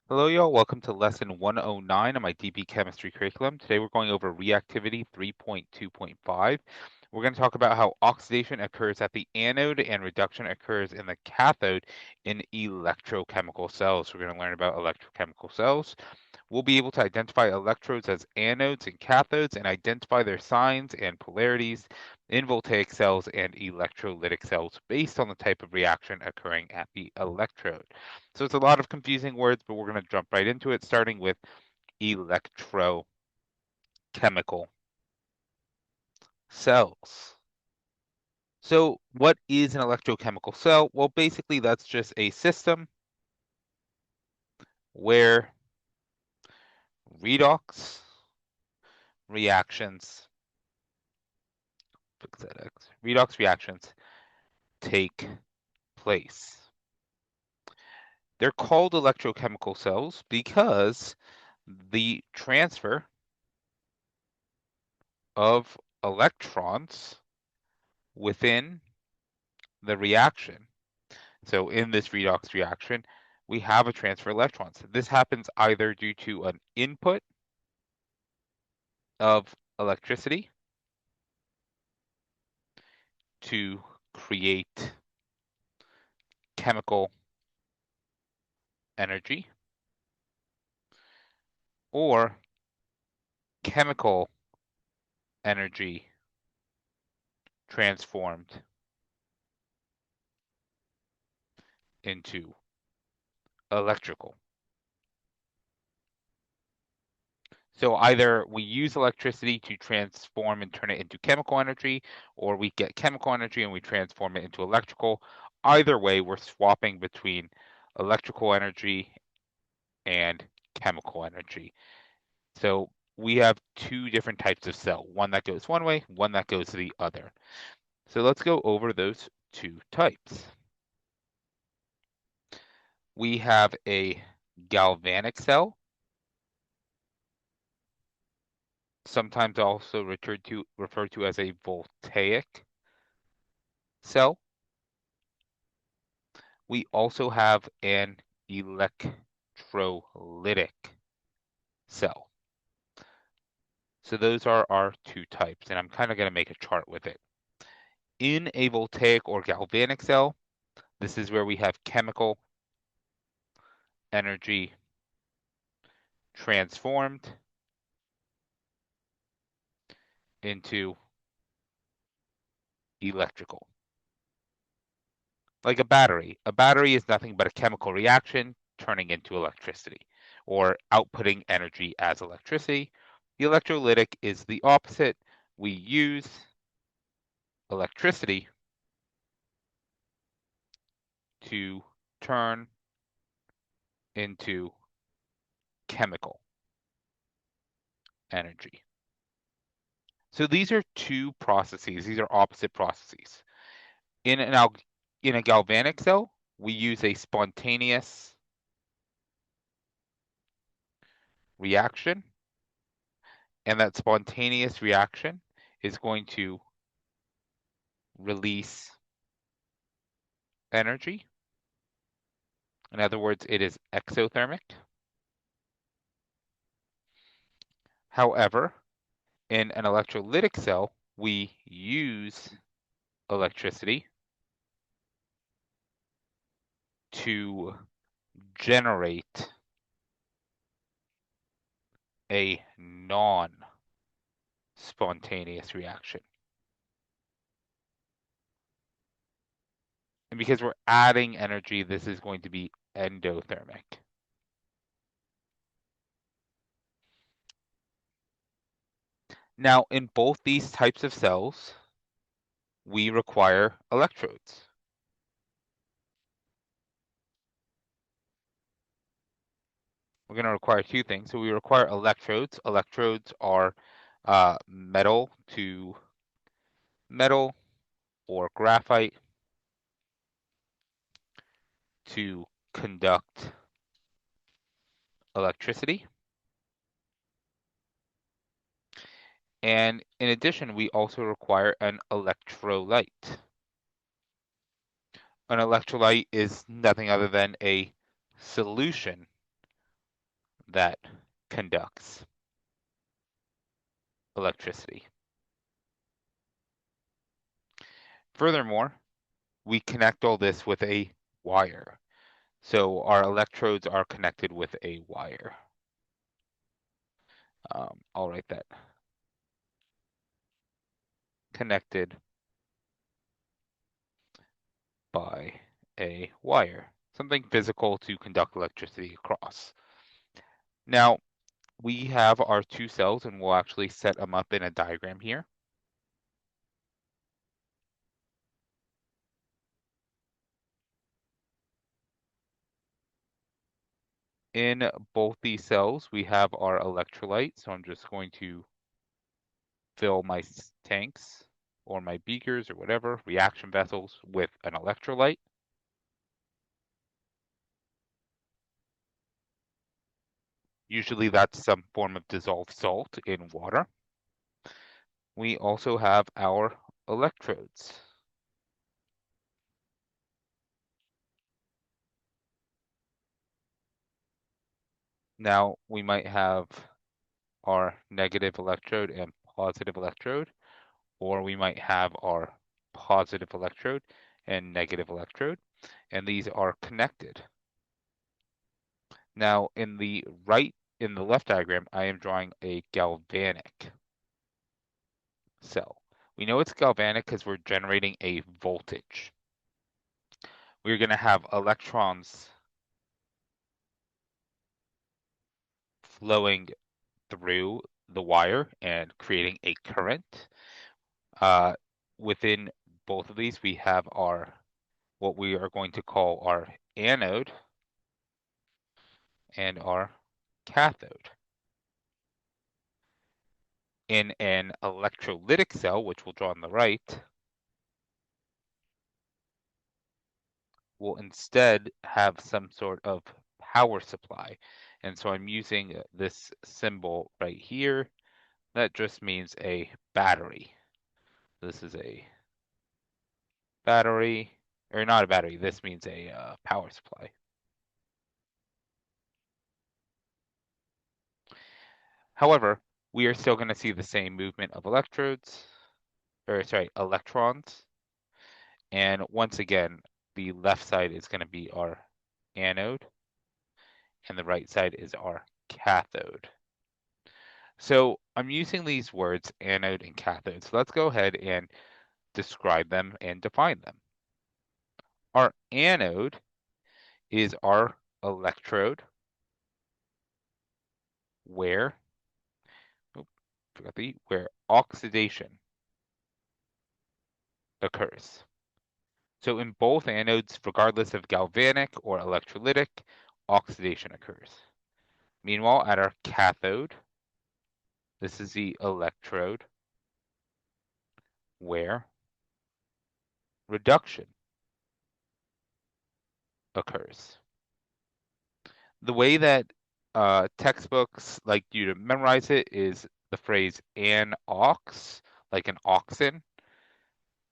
Hello, y'all. Welcome to lesson 109 of my DB chemistry curriculum. Today we're going over reactivity 3.2.5. We're going to talk about how oxidation occurs at the anode and reduction occurs in the cathode in electrochemical cells. We're going to learn about electrochemical cells. We'll be able to identify electrodes as anodes and cathodes and identify their signs and polarities in voltaic cells and electrolytic cells based on the type of reaction occurring at the electrode. So it's a lot of confusing words, but we're going to jump right into it, starting with electrochemical cells. So what is an electrochemical cell? Well, basically that's just a system where redox reactions, redox reactions take place. They're called electrochemical cells because the transfer of electrons within the reaction. So in this redox reaction, we have a transfer of electrons. This happens either due to an input of electricity to create chemical energy or chemical energy transformed into electrical. So either we use electricity to transform and turn it into chemical energy, or we get chemical energy and we transform it into electrical. Either way, we're swapping between electrical energy and chemical energy. So we have two different types of cell, one that goes one way, one that goes the other. So let's go over those two types. We have a galvanic cell, sometimes also referred to as a voltaic cell. We also have an electrolytic cell. So those are our two types, and I'm kind of going to make a chart with it. In a voltaic or galvanic cell, this is where we have chemical energy transformed into electrical. Like a battery. A battery is nothing but a chemical reaction turning into electricity or outputting energy as electricity. The electrolytic is the opposite. We use electricity to turn into chemical energy. So these are two processes. These are opposite processes. In an in a galvanic cell, we use a spontaneous reaction, and that spontaneous reaction is going to release energy. In other words, it is exothermic. However, in an electrolytic cell, we use electricity to generate a non-spontaneous reaction. And because we're adding energy, this is going to be endothermic. Now, in both these types of cells, we require electrodes. We're going to require two things. So we require electrodes. Electrodes are metal to metal or graphite to conduct electricity. And in addition, we also require an electrolyte. An electrolyte is nothing other than a solution that conducts electricity. Furthermore, we connect all this with a wire. So our electrodes are connected with a wire. I'll write that. Connected by a wire, something physical to conduct electricity across. Now, we have our two cells, and we'll actually set them up in a diagram here. In both these cells, we have our electrolyte, so I'm just going to fill my tanks or my beakers or whatever, reaction vessels with an electrolyte. Usually that's some form of dissolved salt in water. We also have our electrodes. Now we might have our negative electrode and positive electrode, or we might have our positive electrode and negative electrode, and these are connected. Now in the left diagram, I am drawing a galvanic cell. We know it's galvanic because we're generating a voltage. We're going to have electrons flowing through the wire and creating a current. Uh, Within both of these, we have our what we are going to call our anode and our cathode. In an electrolytic cell, which we'll draw on the right, we'll instead have some sort of power supply. And so I'm using this symbol right here. That just means a battery. This is a battery, or not a battery. This means a power supply. However, we are still going to see the same movement of electrons. And once again, the left side is going to be our anode, and the right side is our cathode. So I'm using these words, anode and cathode. So let's go ahead and describe them and define them. Our anode is our electrode where, where oxidation occurs. So in both anodes, regardless of galvanic or electrolytic, oxidation occurs. Meanwhile, at our cathode, this is the electrode where reduction occurs. The way that textbooks like you to memorize it is the phrase an ox, like an oxen,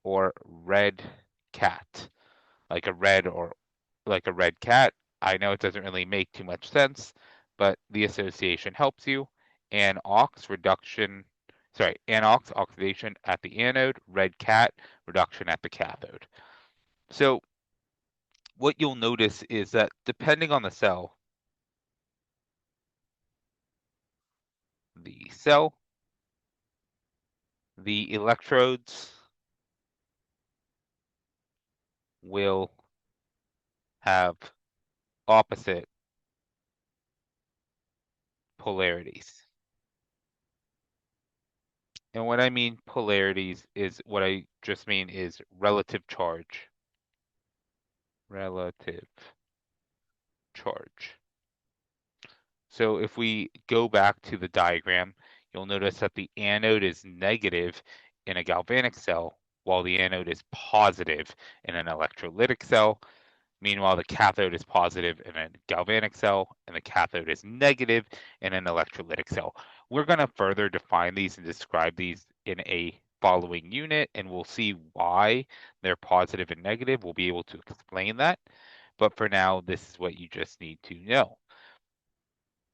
or red cat, like a red or like a red cat. I know it doesn't really make too much sense, but the association helps you. Anox oxidation at the anode, red cat reduction at the cathode. So what you'll notice is that depending on the cell, the electrodes will have opposite polarities. And what I mean polarities is what I just mean is relative charge. Relative charge. So if we go back to the diagram, you'll notice that the anode is negative in a galvanic cell, while the anode is positive in an electrolytic cell. Meanwhile, the cathode is positive in a galvanic cell, and the cathode is negative in an electrolytic cell. We're going to further define these and describe these in a following unit, and we'll see why they're positive and negative. We'll be able to explain that. But for now, this is what you just need to know.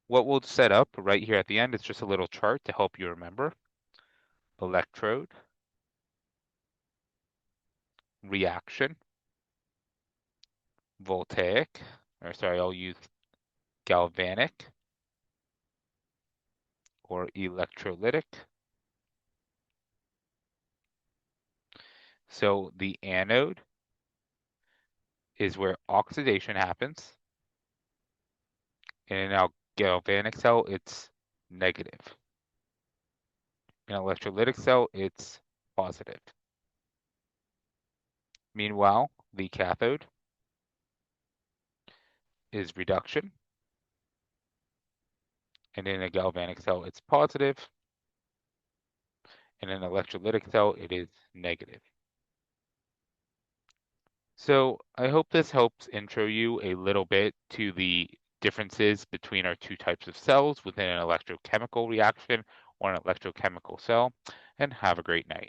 What we'll set up right here at the end is just a little chart to help you remember. Electrode, reaction, voltaic, or sorry, I'll use galvanic or electrolytic. So the anode is where oxidation happens. In a galvanic cell, it's negative. In an electrolytic cell, it's positive. Meanwhile, the cathode is reduction. And in a galvanic cell, it's positive. In an electrolytic cell, it is negative. So I hope this helps intro you a little bit to the differences between our two types of cells within an electrochemical reaction or an electrochemical cell, and have a great night.